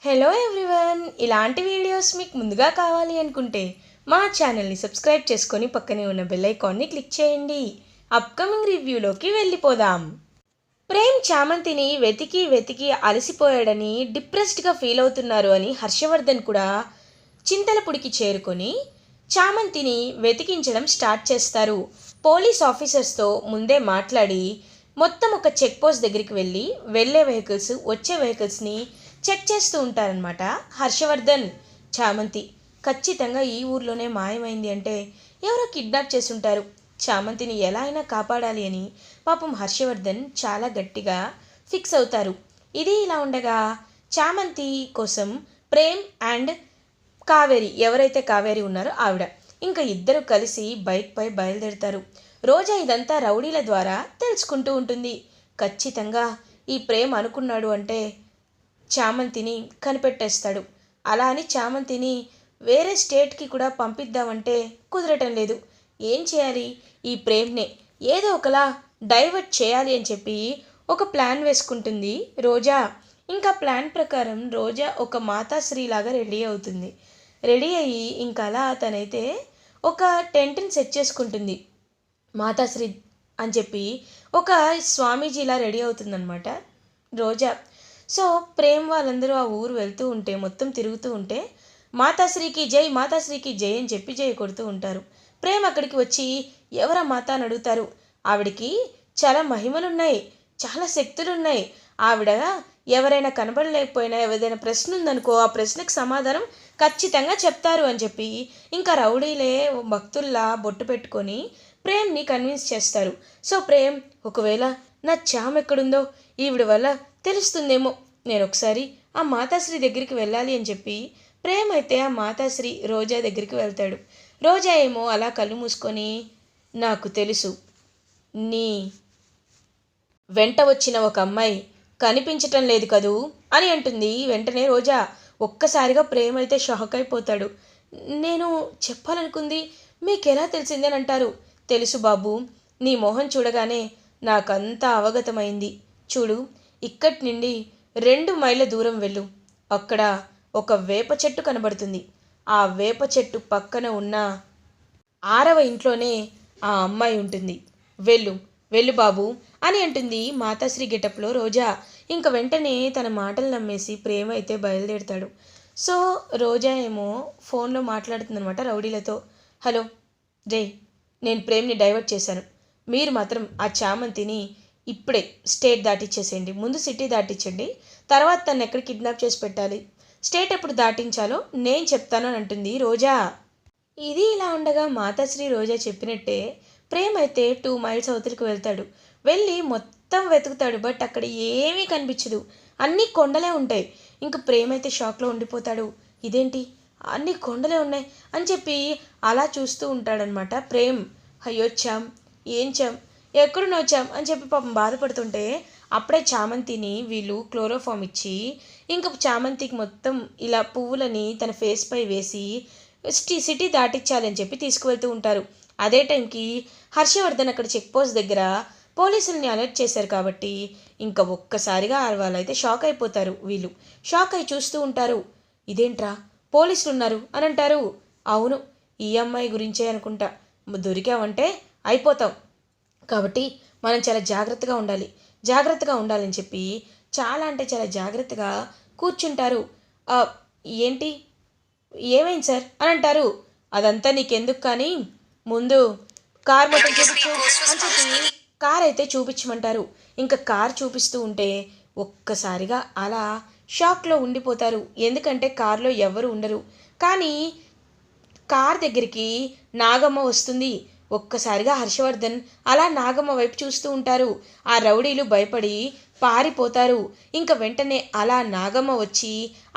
Hello everyone, ఇలాంటి videos మీకు ముందుగా కావాలి అనుకుంటే మా ఛానల్ని సబ్స్క్రైబ్ చేసుకొని పక్కనే ఉన్న బెల్ ఐకాన్ని క్లిక్ చేయండి. అప్కమింగ్ రివ్యూలోకి వెళ్ళిపోదాం. ప్రేమ్ చామంతిని వెతికి వెతికి అలసిపోయాడని డిప్రెస్డ్గా ఫీల్ అవుతున్నారు అని హర్షవర్ధన్ కూడా చింతలపూడికి చేరుకొని చామంతిని వెతికించడం స్టార్ట్ చేస్తారు. పోలీస్ ఆఫీసర్స్తో ముందే మాట్లాడి మొత్తం ఒక చెక్ పోస్ట్ దగ్గరికి వెళ్ళే వెహికల్స్ వచ్చే వెహికల్స్ని చెక్ చేస్తూ ఉంటారనమాట హర్షవర్ధన్. చామంతి ఖచ్చితంగా ఈ ఊర్లోనే మాయమైంది అంటే ఎవరో కిడ్నాప్ చేసి ఉంటారు, చామంతిని ఎలా అయినా కాపాడాలి అని పాపం హర్షవర్ధన్ చాలా గట్టిగా ఫిక్స్ అవుతారు. ఇది ఇలా ఉండగా చామంతి కోసం ప్రేమ్ అండ్ కావేరి, ఎవరైతే కావేరి ఉన్నారో ఆవిడ, ఇంకా ఇద్దరు కలిసి బైక్పై బయలుదేరుతారు. రోజా ఇదంతా రౌడీల ద్వారా తెలుసుకుంటూ ఉంటుంది. ఖచ్చితంగా ఈ ప్రేమ్ అనుకున్నాడు అంటే చామంతిని కనిపెట్టేస్తాడు. అలా అని చామంతిని వేరే స్టేట్కి కూడా పంపిద్దామంటే కుదరటం లేదు. ఏం చేయాలి, ఈ ప్రేమ్నే ఏదో ఒకలా డైవర్ట్ చేయాలి అని చెప్పి ఒక ప్లాన్ వేసుకుంటుంది రోజా. ఇంకా ప్లాన్ ప్రకారం రోజా ఒక మాతాశ్రీలాగా రెడీ అవుతుంది. రెడీ అయ్యి ఇంకా అలా తనైతే ఒక టెంట్ని సెట్ చేసుకుంటుంది. మాతాశ్రీ అని చెప్పి ఒక స్వామీజీలా రెడీ అవుతుందన్నమాట రోజా. సో ప్రేమ్ వాళ్ళందరూ ఆ ఊరు వెళ్తూ ఉంటే మొత్తం తిరుగుతూ ఉంటే మాతాశ్రీకి జై, మాతాశ్రీకి జై అని చెప్పి జై కొడుతూ ఉంటారు. ప్రేమ్ అక్కడికి వచ్చి ఎవరా మాత అని అడుగుతారు. ఆవిడికి చాలా మహిమలున్నాయి, చాలా శక్తులున్నాయి. ఆవిడ ఎవరైనా కనబడలేకపోయినా ఏదైనా ప్రశ్న ఉందనుకో ఆ ప్రశ్నకు సమాధానం ఖచ్చితంగా చెప్తారు అని చెప్పి ఇంకా రౌడీలే భక్తుల్లా బొట్టు పెట్టుకొని ప్రేమ్ని కన్విన్స్ చేస్తారు. సో ప్రేమ్ ఒకవేళ నా చామ్ ఎక్కడుందో ఈవిడ వల్ల తెలుస్తుందేమో, నేను ఒకసారి ఆ మాతాశ్రీ దగ్గరికి వెళ్ళాలి అని చెప్పి ప్రేమ్ అయితే ఆ మాతాశ్రీ రోజా దగ్గరికి వెళ్తాడు. రోజా ఏమో అలా కళ్ళు మూసుకొని నాకు తెలుసు నీ వెంట వచ్చిన ఒక అమ్మాయి కనిపించటం లేదు కదూ అని అంటుంది. వెంటనే రోజా ఒక్కసారిగా ప్రేమ అయితే షాక్ అయిపోతాడు. నేను చెప్పాలనుకుంది మీకెలా తెలిసింది అని అంటారు. తెలుసు బాబు, నీ మొహం చూడగానే నాకంతా అవగతమైంది. చూడు, ఇక్కడి నుండి 2 మైళ్ళ దూరం వెళ్ళు, అక్కడ ఒక వేప చెట్టు కనబడుతుంది. ఆ వేప చెట్టు పక్కన ఉన్న 6వ ఇంట్లోనే ఆ అమ్మాయి ఉంటుంది. వెళ్ళు వెళ్ళు బాబు అని అంటుంది మాతాశ్రీ గెటప్లో రోజా. ఇంక వెంటనే తన మాటలు నమ్మేసి ప్రేమ అయితే బయలుదేరుతాడు. సో రోజా ఏమో ఫోన్లో మాట్లాడుతుందనమాట రౌడీలతో. హలో జై, నేను ప్రేమ్ని డైవర్ట్ చేశాను. మీరు మాత్రం ఆ చామంతిని ఇప్పుడే స్టేట్ దాటిచ్చేసేయండి. ముందు సిటీ దాటించండి, తర్వాత తను ఎక్కడ కిడ్నాప్ చేసి పెట్టాలి, స్టేట్ ఎప్పుడు దాటించాలో నేను చెప్తాను అని అంటుంది రోజా. ఇది ఇలా ఉండగా మాతాశ్రీ రోజా చెప్పినట్టే ప్రేమ్ అయితే 2 మైల్స్ అవతలికి వెళ్తాడు. వెళ్ళి మొత్తం వెతుకుతాడు, బట్ అక్కడ ఏమీ కనిపించదు. అన్నీ కొండలే ఉంటాయి. ఇంక ప్రేమ్ అయితే షాక్లో ఉండిపోతాడు. ఇదేంటి అన్ని కొండలే ఉన్నాయి అని చెప్పి అలా చూస్తూ ఉంటాడనమాట ప్రేమ్. అయ్యో చామ్, ఏం చామ్, ఎక్కడున్నావు చామ్ అని చెప్పి పాపం బాధపడుతుంటే అప్పుడే చామంతిని వీళ్ళు క్లోరోఫామ్ ఇచ్చి ఇంకా చామంతికి మొత్తం ఇలా పువ్వులని తన ఫేస్ పై వేసి సిటీ దాటించాలని చెప్పి తీసుకువెళ్తూ ఉంటారు. అదే టైంకి హర్షవర్ధన్ అక్కడ చెక్ పోస్ట్ దగ్గర పోలీసుల్ని అలర్ట్ చేశారు కాబట్టి ఇంకా ఒక్కసారిగా వాళ్ళైతే షాక్ అయిపోతారు. వీళ్ళు షాక్ అయి చూస్తూ ఉంటారు. ఇదేంట్రా పోలీసులు ఉన్నారు అని అంటారు. అవును, ఈ అమ్మాయి గురించే అనుకుంటా, దొరికావంటే అయిపోతాం, కాబట్టి మనం చాలా జాగ్రత్తగా ఉండాలని చెప్పి చాలా అంటే చాలా జాగ్రత్తగా కూర్చుంటారు. ఏంటి ఏమైంది సార్ అని అంటారు. అదంతా నీకెందుకు కానీ ముందు కార్ మొత్తం చూపించు అని చెప్పి కార్ అయితే చూపించమంటారు. ఇంకా కార్ చూపిస్తూ ఉంటే ఒక్కసారిగా అలా షాక్లో ఉండిపోతారు. ఎందుకంటే కార్లో ఎవరు ఉండరు, కానీ కార్ దగ్గరికి నాగమ్మ వస్తుంది. ఒక్కసారిగా హర్షవర్ధన్ అలా నాగమ్మ వైపు చూస్తూ ఉంటారు. ఆ రౌడీలు భయపడి పారిపోతారు. ఇంకా వెంటనే అలా నాగమ్మ వచ్చి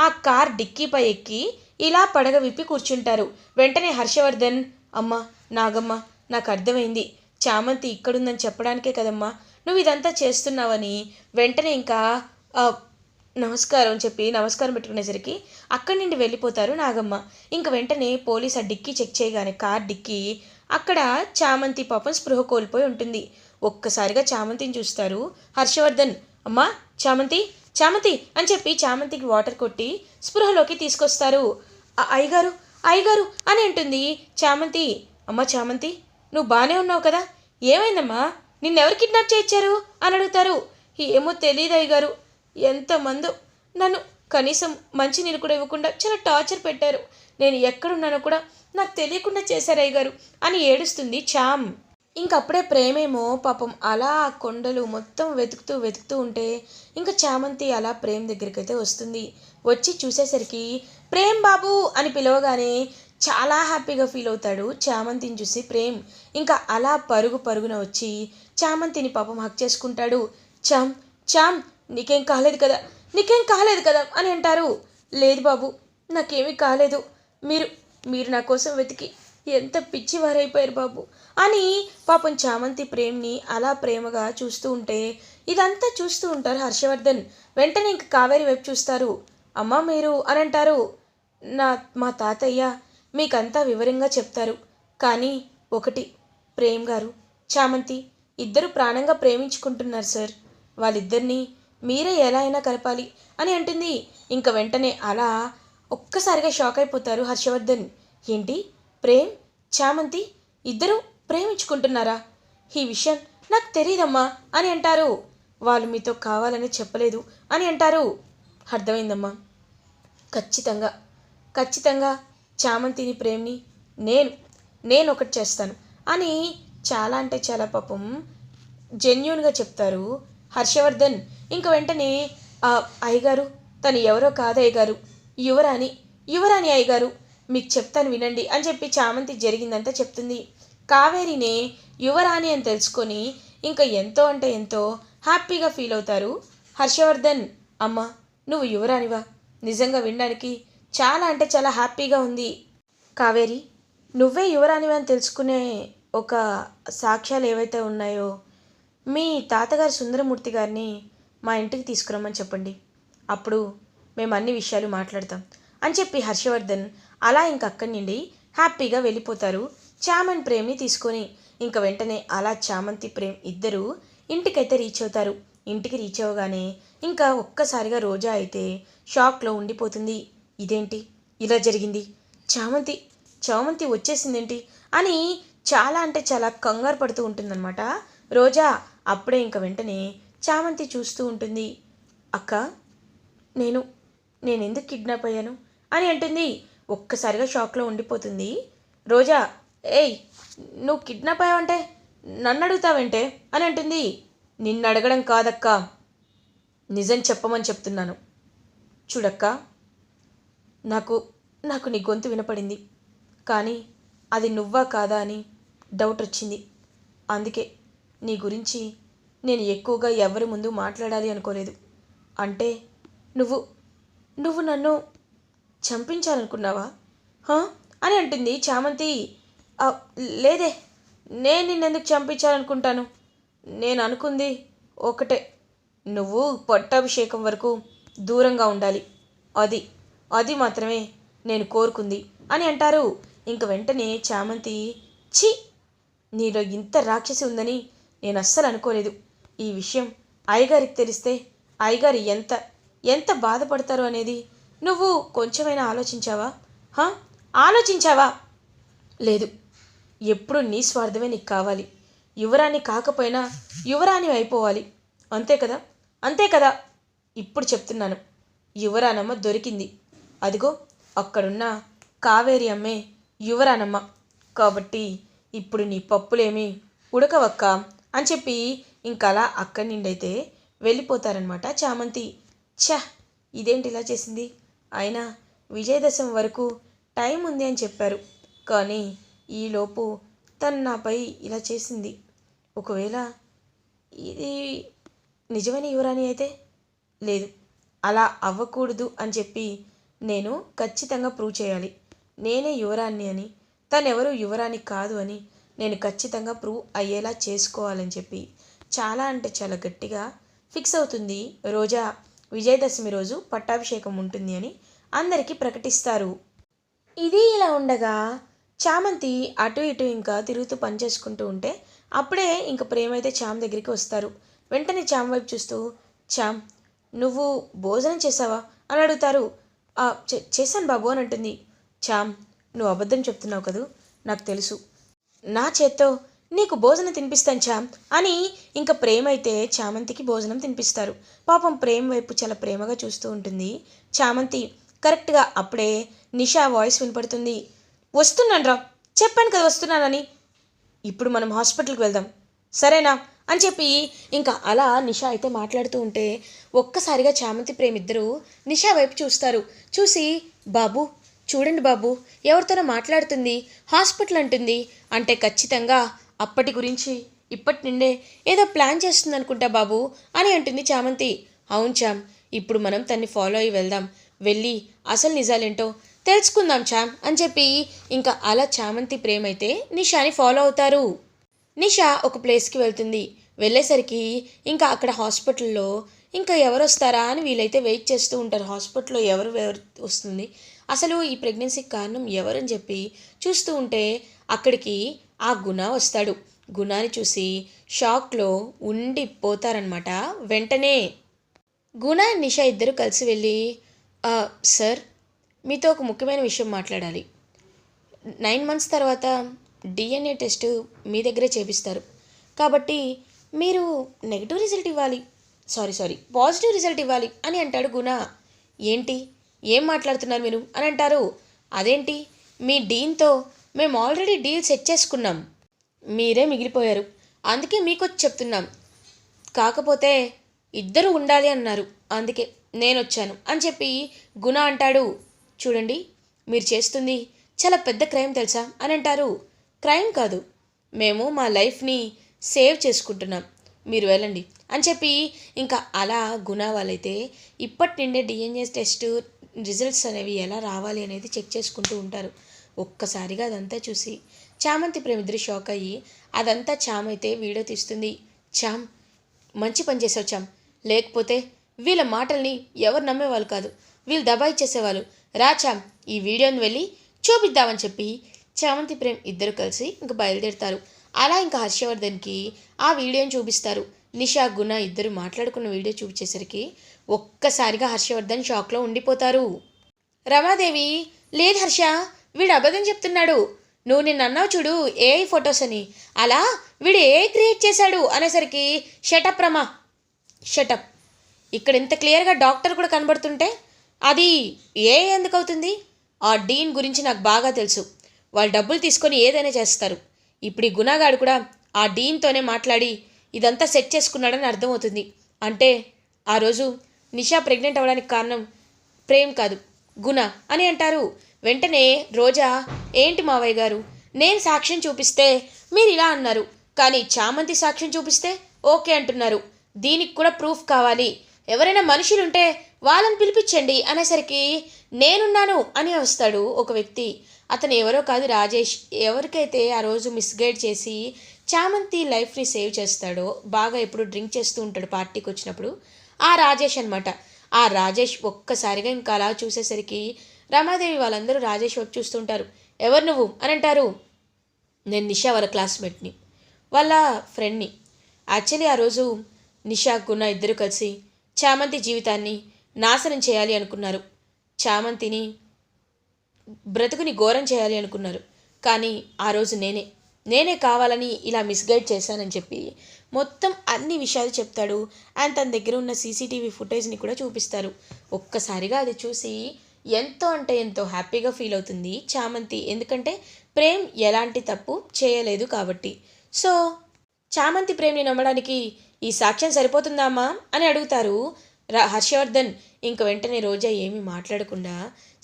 ఆ కార్ డిక్కీపై ఎక్కి ఇలా పడగ విప్పి కూర్చుంటారు. వెంటనే హర్షవర్ధన్, అమ్మ నాగమ్మ, నాకు అర్థమైంది, చామంతి ఇక్కడుందని చెప్పడానికే కదమ్మా నువ్వు ఇదంతా చేస్తున్నావని వెంటనే ఇంకా నమస్కారం చెప్పి నమస్కారం పెట్టుకునేసరికి అక్కడి నుండి వెళ్ళిపోతారు నాగమ్మ. ఇంక వెంటనే పోలీస్ ఆ డిక్కీ చెక్ చేయగానే కార్ డిక్కీ అక్కడ చామంతి పాపం స్పృహ కోల్పోయి ఉంటుంది. ఒక్కసారిగా చామంతిని చూస్తారు హర్షవర్ధన్. అమ్మా చామంతి, చామంతి అని చెప్పి చామంతికి వాటర్ కొట్టి స్పృహలోకి తీసుకొస్తారు. అయ్యగారు అయ్యగారు అని అంటుంది చామంతి. అమ్మ చామంతి, నువ్వు బాగానే ఉన్నావు కదా, ఏమైందమ్మా, నిన్నెవరు కిడ్నాప్ చేయించారు అని అడుగుతారు. ఏమో తెలియదు అయ్యగారు, ఎంతమందో నన్ను కనీసం మంచినీళ్ళు కూడా ఇవ్వకుండా చాలా టార్చర్ పెట్టారు, నేను ఎక్కడున్నానో కూడా నాకు తెలియకుండా చేశారు అయ్యగారు అని ఏడుస్తుంది చామ్. ఇంకప్పుడే ప్రేమేమో పాపం అలా ఆ కొండలు మొత్తం వెతుకుతూ వెతుకుతూ ఉంటే ఇంకా చామంతి అలా ప్రేమ్ దగ్గరికి అయితే వస్తుంది. వచ్చి చూసేసరికి ప్రేమ్ బాబు అని పిలవగానే చాలా హ్యాపీగా ఫీల్ అవుతాడు చామంతిని చూసి ప్రేమ్. ఇంకా అలా పరుగు పరుగున వచ్చి చామంతిని పాపం హక్ చేసుకుంటాడు. చామ్ చామ్, నీకేం కాలేదు కదా, నీకేం కాలేదు కదా అని అంటారు. లేదు బాబు, నాకేమీ కాలేదు, మీరు మీరు నా కోసం వెతికి ఎంత పిచ్చివారైపోయారు బాబు అని పాపం చామంతి ప్రేమ్ని అలా ప్రేమగా చూస్తూ ఉంటే ఇదంతా చూస్తూ ఉంటారు హర్షవర్ధన్. వెంటనే ఇంక కావేరి వైపు చూస్తారు. అమ్మ మీరు అని అంటారు. మా తాతయ్య మీకంతా వివరంగా చెప్తారు, కానీ ఒకటి, ప్రేమ్ గారు చామంతి ఇద్దరు ప్రాణంగా ప్రేమించుకుంటున్నారు సార్, వాళ్ళిద్దరినీ మీరే ఎలా అయినా కలపాలి అని అంటుంది. ఇంక వెంటనే అలా ఒక్కసారిగా షాక్ అయిపోతారు హర్షవర్ధన్. ఏంటి, ప్రేమ్ చామంతి ఇద్దరు ప్రేమించుకుంటున్నారా, ఈ విషయం నాకు తెలియదమ్మా అని అంటారు. వాళ్ళు మీతో కావాలని చెప్పలేదు అని అంటారు. అర్థమైందమ్మా, ఖచ్చితంగా ఖచ్చితంగా చామంతిని ప్రేమ్ని నేను నేను ఒకటి చేస్తాను అని చాలా అంటే చాలా పాపం జెన్యూన్గా చెప్తారు హర్షవర్ధన్. ఇంక వెంటనే అయ్యగారు తను ఎవరో కాదు అయ్యగారు, యువరాణి యువరాణి అయ్యగారు, మీకు చెప్తాను వినండి అని చెప్పి చామంతి జరిగిందంతా చెప్తుంది. కావేరినే యువరాణి అని తెలుసుకొని ఇంకా ఎంతో అంటే ఎంతో హ్యాపీగా ఫీల్ అవుతారు హర్షవర్ధన్. అమ్మ నువ్వు యువరాణివా, నిజంగా వినడానికి చాలా అంటే చాలా హ్యాపీగా ఉంది. కావేరి, నువ్వే యువరాణివా అని తెలుసుకునే ఒక సాక్ష్యాలు ఏవైతే ఉన్నాయో మీ తాతగారు సుందరమూర్తి గారిని మా ఇంటికి తీసుకురమ్మని చెప్పండి, అప్పుడు మేము అన్ని విషయాలు మాట్లాడతాం అని చెప్పి హర్షవర్ధన్ అలా ఇంక అక్కడి నుండి హ్యాపీగా వెళ్ళిపోతారు చామన్ ప్రేమ్ని తీసుకొని. ఇంక వెంటనే అలా చామంతి ప్రేమ్ ఇద్దరు ఇంటికైతే రీచ్ అవుతారు. ఇంటికి రీచ్ అవ్వగానే ఇంకా ఒక్కసారిగా రోజా అయితే షాక్లో ఉండిపోతుంది. ఇదేంటి ఇలా జరిగింది, చామంతి చామంతి వచ్చేసిందేంటి అని చాలా అంటే చాలా కంగారు పడుతూ ఉంటుందన్నమాట రోజా. అప్పుడే ఇంక వెంటనే చామంతి చూస్తూ ఉంటుంది. అక్క, నేను నేనెందుకు కిడ్నాప్ అయ్యాను అని అంటుంది. ఒక్కసారిగా షాక్లో ఉండిపోతుంది రోజా. ఏయ్, నువ్వు కిడ్నాప్ అయ్యావంటే నన్ను అడుగుతావంటే అని అంటుంది. నిన్ను అడగడం కాదక్క, నిజం చెప్పమని చెప్తున్నాను. చూడక్క, నాకు నాకు నీ గొంతు వినపడింది, కానీ అది నువ్వా కాదా అని డౌట్ వచ్చింది. అందుకే నీ గురించి నేను ఎక్కువగా ఎవరి ముందు మాట్లాడాలి అనుకోలేదు. అంటే నువ్వు నువ్వు నన్ను చంపించాలనుకున్నావా అని అంటుంది చామంతి. లేదే, నేను నిన్నెందుకు చంపించాలనుకుంటాను, నేను అనుకుంది ఒకటే, నువ్వు పట్టాభిషేకం వరకు దూరంగా ఉండాలి, అది అది మాత్రమే నేను కోరుకుంది అని అంటారు. ఇంక వెంటనే చామంతి, ఛీ, నీలో ఇంత రాక్షసి ఉందని నేను అస్సలు అనుకోలేదు. ఈ విషయం అయ్యగారికి తెలిస్తే అయ్యగారు ఎంత ఎంత బాధపడతారు అనేది నువ్వు కొంచెమైనా ఆలోచించావా? ఆలోచించావా? లేదు, ఎప్పుడు నీ స్వార్థమే నీకు కావాలి, యువరాణి కాకపోయినా యువరాణి అయిపోవాలి, అంతే కదా, అంతే కదా. ఇప్పుడు చెప్తున్నాను, యువరానమ్మ దొరికింది, అదిగో అక్కడున్న కావేరి అమ్మే యువరానమ్మ, కాబట్టి ఇప్పుడు నీ పప్పులేమీ ఉడకవక్క అని చెప్పి ఇంకలా అక్కడి నుండైతే వెళ్ళిపోతారనమాట చామంతి. ఛ, ఇదేంటి ఇలా చేసింది, అయినా విజయదశమి వరకు టైం ఉంది అని చెప్పారు, కానీ ఈలోపు తను నాపై ఇలా చేసింది. ఒకవేళ ఇది నిజమైన యువరాణి అయితే, లేదు, అలా అవ్వకూడదు అని చెప్పి నేను ఖచ్చితంగా ప్రూవ్ చేయాలి, నేనే యువరాణి అని, తనెవరూ యువరాణి కాదు అని నేను ఖచ్చితంగా ప్రూవ్ అయ్యేలా చేసుకోవాలని చెప్పి చాలా అంటే చాలా గట్టిగా ఫిక్స్ అవుతుంది రోజా. విజయదశమి రోజు పట్టాభిషేకం ఉంటుంది అని అందరికీ ప్రకటిస్తారు. ఇది ఇలా ఉండగా చామంతి అటు ఇటు ఇంకా తిరుగుతూ పనిచేసుకుంటూ ఉంటే అప్పుడే ఇంక ప్రేమ అయితే చామ్ దగ్గరికి వస్తారు. వెంటనే చామ్ వైపు చూస్తూ, చామ్, నువ్వు భోజనం చేసావా అని అడుగుతారు. చేశాను బాబు అని అంటుంది. చామ్, నువ్వు అబద్ధం చెప్తున్నావు కదూ, నాకు తెలుసు. నా చేత్తో నీకు భోజనం తినిపిస్తాను చామ్ అని ఇంకా ప్రేమ అయితే చామంతికి భోజనం తినిపిస్తారు. పాపం ప్రేమ వైపు చాలా ప్రేమగా చూస్తూ ఉంటుంది చామంతి. కరెక్ట్గా అప్పుడే నిషా వాయిస్ వినపడుతుంది. వస్తున్నాను రా, చెప్పాను కదా వస్తున్నానని. ఇప్పుడు మనం హాస్పిటల్కి వెళ్దాం సరేనా అని చెప్పి ఇంకా అలా నిషా అయితే మాట్లాడుతూ ఉంటే ఒక్కసారిగా చామంతి ప్రేమిద్దరూ నిషా వైపు చూస్తారు. చూసి, బాబు చూడండి బాబు, ఎవరితోనో మాట్లాడుతుంది, హాస్పిటల్ అంటుంది, అంటే ఖచ్చితంగా అప్పటి గురించి ఇప్పటి నుండే ఏదో ప్లాన్ చేస్తుంది అనుకుంటా బాబు అని అంటుంది చామంతి. అవును చామ్, ఇప్పుడు మనం తన్ని ఫాలో అయ్యి వెళ్దాం, వెళ్ళి అసలు నిజాలేంటో తెలుసుకుందాం చామ్ అని చెప్పి ఇంకా అలా చామంతి ప్రేమ అయితే నిషాని ఫాలో అవుతారు. నిషా ఒక ప్లేస్కి వెళ్తుంది. వెళ్ళేసరికి ఇంకా అక్కడ హాస్పిటల్లో ఇంకా ఎవరు వస్తారా అని వీళ్ళైతే వెయిట్ చేస్తూ ఉంటారు. హాస్పిటల్లో ఎవరు వస్తుంది, అసలు ఈ ప్రెగ్నెన్సీకి కారణం ఎవరని చెప్పి చూస్తూ ఉంటే అక్కడికి ఆ గుణ వస్తాడు. గుణాని చూసి షాక్లో ఉండిపోతారనమాట. వెంటనే గుణ నిషా ఇద్దరు కలిసి వెళ్ళి, సార్ మీతో ఒక ముఖ్యమైన విషయం మాట్లాడాలి. 9 మంత్స్ తర్వాత డిఎన్ఏ టెస్ట్ మీ దగ్గరే చేపిస్తారు కాబట్టి మీరు నెగిటివ్ రిజల్ట్ ఇవ్వాలి, పాజిటివ్ రిజల్ట్ ఇవ్వాలి అని అంటాడు గుణ. ఏంటి, ఏం మాట్లాడుతున్నారు మీరు అని అంటారు. అదేంటి, మీ డీన్తో మేము ఆల్రెడీ డీల్ సెట్ చేసుకున్నాం, మీరే మిగిలిపోయారు, అందుకే మీకు వచ్చి చెప్తున్నాం. కాకపోతే ఇద్దరు ఉండాలి అన్నారు, అందుకే నేను వచ్చాను అని చెప్పి గుణ అంటాడు. చూడండి, మీరు చేస్తుంది చాలా పెద్ద క్రైమ్ తెలుసా అని అంటారు. క్రైమ్ కాదు, మేము మా లైఫ్ని సేవ్ చేసుకుంటున్నాం, మీరు వెళ్ళండి అని చెప్పి ఇంకా అలా గుణ వాళ్ళైతే ఇప్పటి నుండే డిఎన్ఏ టెస్ట్ రిజల్ట్స్ అనేవి ఎలా రావాలి అనేది చెక్ చేసుకుంటూ ఉంటారు. ఒక్కసారిగా అదంతా చూసి చామంతి ప్రేమిద్దరు షాక్ అయ్యి అదంతా చామ్ అయితే వీడియో తీస్తుంది. చామ్, మంచి పని చేసావు చామ్, లేకపోతే వీళ్ళ మాటల్ని ఎవరు నమ్మేవాళ్ళు కాదు, వీళ్ళు దబాయిచ్చేసేవాళ్ళు. రా చామ్, ఈ వీడియోని వెళ్ళి చూపిద్దామని చెప్పి చామంతి ప్రేమ్ ఇద్దరు కలిసి ఇంకా బయలుదేరుతారు. అలా ఇంకా హర్షవర్ధన్కి ఆ వీడియోని చూపిస్తారు. నిషా గుణ ఇద్దరు మాట్లాడుకున్న వీడియో చూపించేసరికి ఒక్కసారిగా హర్షవర్ధన్ షాక్లో ఉండిపోతారు. రమాదేవి, లేదు హర్ష, వీడు అబద్ధం చెప్తున్నాడు, నువ్వు నిన్న అన్నావు చూడు ఏఐ ఫొటోస్ అని, అలా వీడు ఏఐ క్రియేట్ చేశాడు అనేసరికి షటప్ రమా, షటప్. ఇక్కడ ఇంత క్లియర్గా డాక్టర్ కూడా కనబడుతుంటే అది ఏఐ ఎందుకు అవుతుంది? ఆ డీన్ గురించి నాకు బాగా తెలుసు, వాళ్ళు డబ్బులు తీసుకొని ఏదైనా చేస్తారు. ఇప్పుడు ఈ గుణగాడు కూడా ఆ డీన్తోనే మాట్లాడి ఇదంతా సెట్ చేసుకున్నాడని అర్థమవుతుంది. అంటే ఆ రోజు నిషా ప్రెగ్నెంట్ అవ్వడానికి కారణం ప్రేమ్ కాదు, గుణ అని అంటారు. వెంటనే రోజా, ఏంటి మావయ్య గారు, నేను సాక్ష్యం చూపిస్తే మీరు ఇలా అన్నారు, కానీ చామంతి సాక్ష్యం చూపిస్తే ఓకే అంటున్నారు, దీనికి కూడా ప్రూఫ్ కావాలి, ఎవరైనా మనుషులుంటే వాళ్ళని పిలిపించండి అనేసరికి నేనున్నాను అని వస్తాడు ఒక వ్యక్తి. అతను ఎవరో కాదు, రాజేష్. ఎవరికైతే ఆ రోజు మిస్గైడ్ చేసి చామంతి లైఫ్ని సేవ్ చేస్తాడో, బాగా ఎప్పుడు డ్రింక్ చేస్తూ ఉంటాడు పార్టీకి వచ్చినప్పుడు, ఆ రాజేష్ అనమాట. ఆ రాజేష్ ఒక్కసారిగా ఇంకా అలా చూసేసరికి రమాదేవి వాళ్ళందరూ రాజేష్ వచ్చి చూస్తుంటారు. ఎవరు నువ్వు అని అంటారు. నేను నిషా వాళ్ళ క్లాస్మేట్ని, వాళ్ళ ఫ్రెండ్ని. యాక్చువల్లీ ఆ రోజు నిషా గుణ ఇద్దరు కలిసి చామంతి జీవితాన్ని నాశనం చేయాలి అనుకున్నారు, చామంతిని బ్రతుకుని ఘోరం చేయాలి అనుకున్నారు. కానీ ఆ రోజు నేనే కావాలని ఇలా మిస్గైడ్ చేశానని చెప్పి మొత్తం అన్ని విషయాలు చెప్తాడు. అండ్ తన దగ్గర ఉన్న సీసీటీవీ ఫుటేజ్ని కూడా చూపిస్తారు. ఒక్కసారిగా అది చూసి ఎంతో అంటే ఎంతో హ్యాపీగా ఫీల్ అవుతుంది చామంతి. ఎందుకంటే ప్రేమ్ ఎలాంటి తప్పు చేయలేదు కాబట్టి. సో చామంతి ప్రేమ్ని నమ్మడానికి ఈ సాక్ష్యం సరిపోతుందామా అని అడుగుతారు హర్షవర్ధన్. ఇంక వెంటనే రోజా ఏమీ మాట్లాడకుండా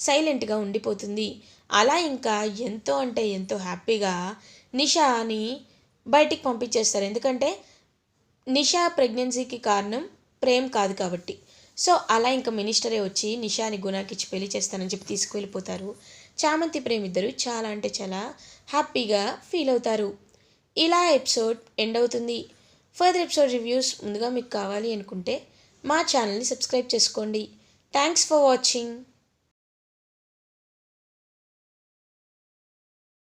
సైలెంట్గా ఉండిపోతుంది. అలా ఇంకా ఎంతో అంటే ఎంతో హ్యాపీగా నిషాని బయటికి పంపించేస్తారు. ఎందుకంటే నిషా ప్రెగ్నెన్సీకి కారణం ప్రేమ్ కాదు కాబట్టి. సో అలా ఇంకా మినిస్టరే వచ్చి నిషాని గుణాకిచ్చి పెళ్లి చేస్తానని చెప్పి తీసుకువెళ్ళిపోతారు. చామంతి ప్రేమ్ ఇద్దరు చాలా అంటే చాలా హ్యాపీగా ఫీల్ అవుతారు. ఇలా ఎపిసోడ్ ఎండ్ అవుతుంది. ఫర్దర్ ఎపిసోడ్ రివ్యూస్ ముందుగా మీకు కావాలి అనుకుంటే మా ఛానల్ని సబ్స్క్రైబ్ చేసుకోండి. Thanks for watching.